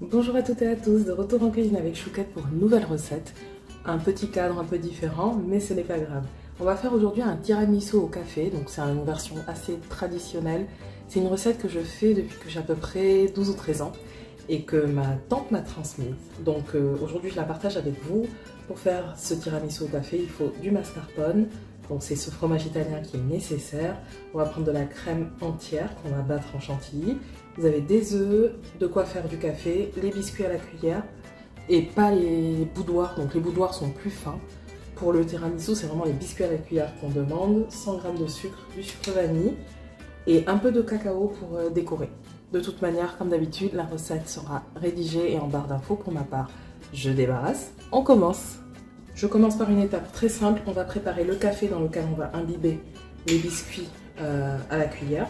Bonjour à toutes et à tous, de retour en cuisine avec Chouquette pour une nouvelle recette. Un petit cadre un peu différent, mais ce n'est pas grave. On va faire aujourd'hui un tiramisu au café, donc c'est une version assez traditionnelle. C'est une recette que je fais depuis que j'ai à peu près 12 ou 13 ans et que ma tante m'a transmise. Donc aujourd'hui je la partage avec vous. Pour faire ce tiramisu au café, il faut du mascarpone, donc c'est ce fromage italien qui est nécessaire. On va prendre de la crème entière qu'on va battre en chantilly. Vous avez des œufs, de quoi faire du café, les biscuits à la cuillère et pas les boudoirs, donc les boudoirs sont plus fins. Pour le tiramisu, c'est vraiment les biscuits à la cuillère qu'on demande, 100 g de sucre, du sucre vanille et un peu de cacao pour décorer. De toute manière, comme d'habitude, la recette sera rédigée et en barre d'infos pour ma part. Je débarrasse, on commence. Je commence par une étape très simple, on va préparer le café dans lequel on va imbiber les biscuits à la cuillère.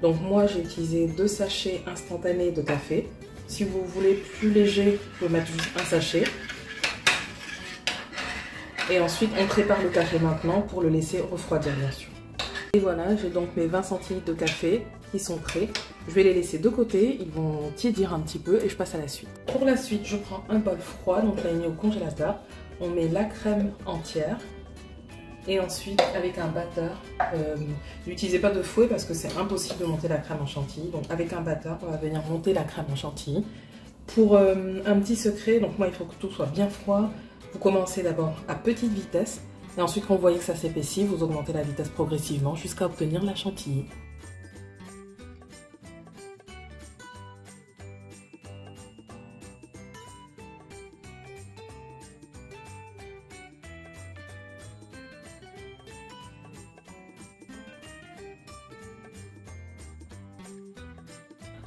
Donc moi j'ai utilisé 2 sachets instantanés de café. Si vous voulez plus léger, vous pouvez mettre juste un sachet. Et ensuite on prépare le café maintenant pour le laisser refroidir bien sûr. Et voilà, j'ai donc mes 20 centilitres de café qui sont prêts. Je vais les laisser de côté, ils vont tiédir un petit peu et je passe à la suite. Pour la suite, je prends un bol froid, donc là il est mis au congélateur. On met la crème entière. Et ensuite, avec un batteur, n'utilisez pas de fouet parce que c'est impossible de monter la crème en chantilly. Donc avec un batteur, on va venir monter la crème en chantilly. Pour un petit secret, donc moi il faut que tout soit bien froid. Vous commencez d'abord à petite vitesse. Et ensuite, quand vous voyez que ça s'épaissit, vous augmentez la vitesse progressivement jusqu'à obtenir la chantilly.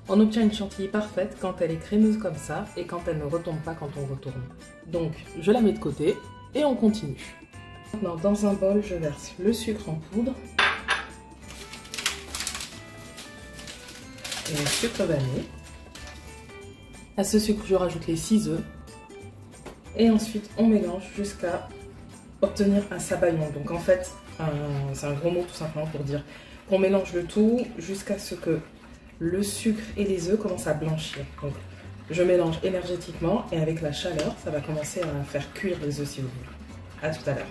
On obtient une chantilly parfaite quand elle est crémeuse comme ça et quand elle ne retombe pas quand on retourne. Donc je la mets de côté et on continue. Maintenant dans un bol je verse le sucre en poudre et le sucre vanillé. À ce sucre je rajoute les 6 œufs et ensuite on mélange jusqu'à obtenir un sabayon. Donc en fait c'est un gros mot tout simplement pour dire qu'on mélange le tout jusqu'à ce que le sucre et les œufs commencent à blanchir. Donc, je mélange énergétiquement et avec la chaleur, ça va commencer à faire cuire les œufs si vous voulez. A tout à l'heure.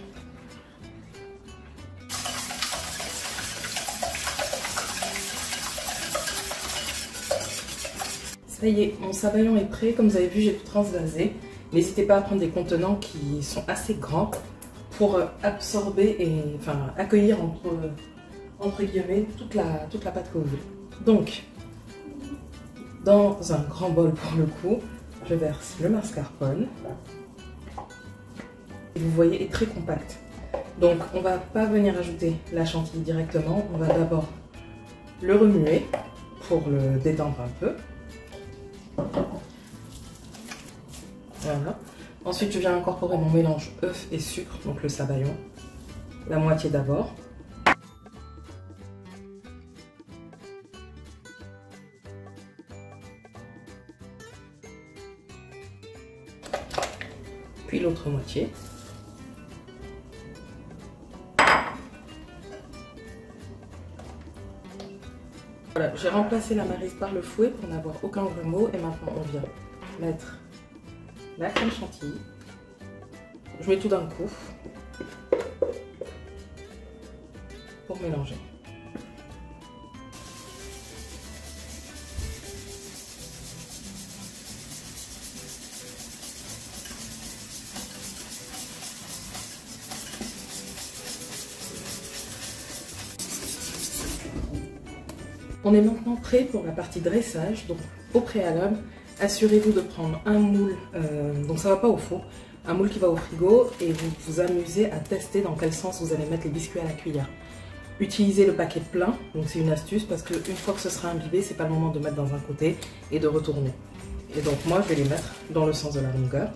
Ça y est, mon sabayon est prêt. Comme vous avez vu, j'ai tout transvasé. N'hésitez pas à prendre des contenants qui sont assez grands pour absorber et accueillir entre guillemets toute la pâte que vous voulez. Donc, dans un grand bol pour le coup, je verse le mascarpone. Et vous voyez, il est très compact. Donc, on ne va pas venir ajouter la chantilly directement. On va d'abord le remuer pour le détendre un peu. Voilà. Ensuite, je viens incorporer mon mélange œuf et sucre, donc le sabayon. La moitié d'abord. Puis l'autre moitié. Voilà, j'ai remplacé la maryse par le fouet pour n'avoir aucun grumeau et maintenant on vient mettre la crème chantilly. Je mets tout d'un coup pour mélanger. On est maintenant prêt pour la partie dressage. Donc au préalable, assurez-vous de prendre un moule, donc ça ne va pas au four, un moule qui va au frigo et vous vous amusez à tester dans quel sens vous allez mettre les biscuits à la cuillère. Utilisez le paquet plein, donc c'est une astuce parce qu'une fois que ce sera imbibé, c'est pas le moment de mettre dans un côté et de retourner. Et donc moi je vais les mettre dans le sens de la longueur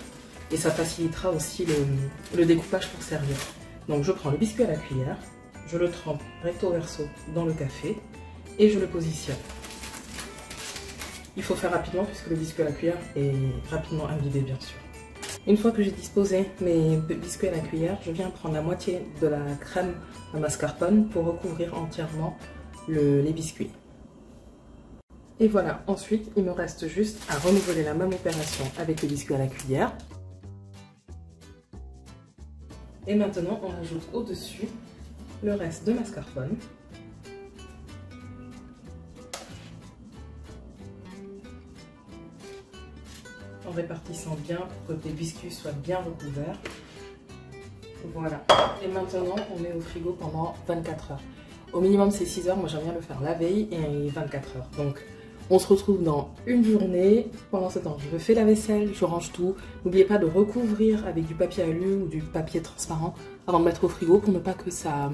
et ça facilitera aussi le découpage pour servir. Donc je prends le biscuit à la cuillère, je le trempe recto verso dans le café et je le positionne. Il faut faire rapidement puisque le biscuit à la cuillère est rapidement imbibé bien sûr. Une fois que j'ai disposé mes biscuits à la cuillère, je viens prendre la moitié de la crème à mascarpone pour recouvrir entièrement les biscuits. Et voilà, ensuite il me reste juste à renouveler la même opération avec le biscuit à la cuillère. Et maintenant on rajoute au-dessus le reste de mascarpone. En répartissant bien pour que les biscuits soient bien recouverts. Voilà. Et maintenant on met au frigo pendant 24 heures. Au minimum c'est 6 heures, moi j'aime bien le faire la veille et 24 heures. Donc on se retrouve dans une journée. Pendant ce temps je fais la vaisselle, je range tout. N'oubliez pas de recouvrir avec du papier alu ou du papier transparent avant de mettre au frigo pour ne pas que ça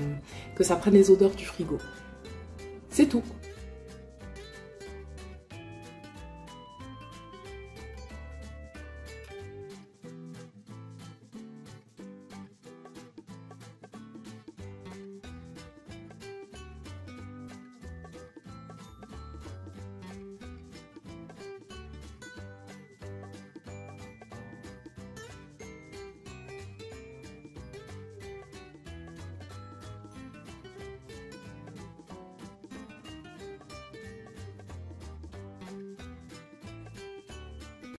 prenne les odeurs du frigo. C'est tout.